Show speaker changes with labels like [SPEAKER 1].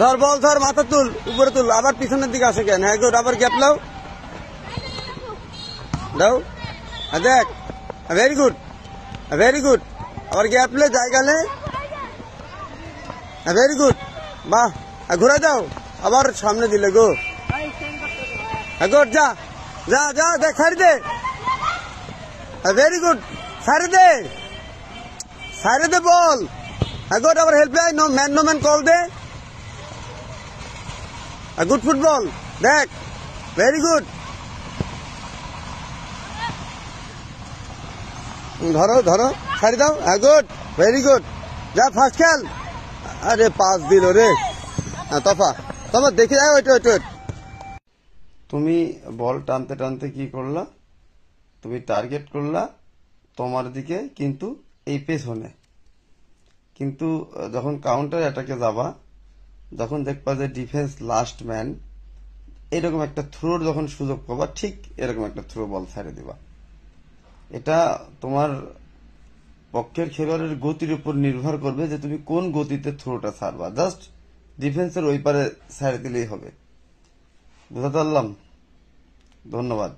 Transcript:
[SPEAKER 1] ধর বল ধর, মাথা তুল, উপরে তুল, আবার পিছনের দিকে আসে কেন? হ্যাঁ গুড, আবার গ্যাপ লাও, দাও, দেখ, ভেরি গুড, ভেরি গুড, আবার গ্যাপ লে, জায়গা লে, ভেরি গুড, বাহ, ঘুরে দাও, আবার সামনে দিলে গো, গুড, যা যা যা, দেখ, ছাড়ি দে, ভেরি গুড, ছাড়ি দে, ছাড়ি দে বল, গুড, আবার হেল্প লাই, নো ম্যান কল দে, গুড ফুটবল, দেখ, ভেরি গুড, ধরো ধরো, ছাড়ি দাও, গুড, ভেরি গুড, যা ফার্স্ট খেল, আরে পাস দিল রে, তফা তফা, দেখে যায়, ওইটা ওইটা, তুমি বল টানতে টানতে কি করলা, তুমি টার্গেট করলা তোমার দিকে, কিন্তু এই পেছনে, কিন্তু যখন কাউন্টার অ্যাটাকে যাবা, যখন দেখবা যে ডিফেন্স লাস্ট ম্যান, এরকম একটা থ্রোর যখন সুযোগ পাবা, ঠিক এরকম একটা থ্রো বল ছেড়ে দিবা। এটা তোমার পক্ষের খেলোয়াড়ের গতির উপর নির্ভর করবে যে তুমি কোন গতিতে থ্রোটা ছাড়বা, জাস্ট ডিফেন্সের ওই পারে ছেড়ে দিলেই হবে। বুঝতে পারলাম? ধন্যবাদ।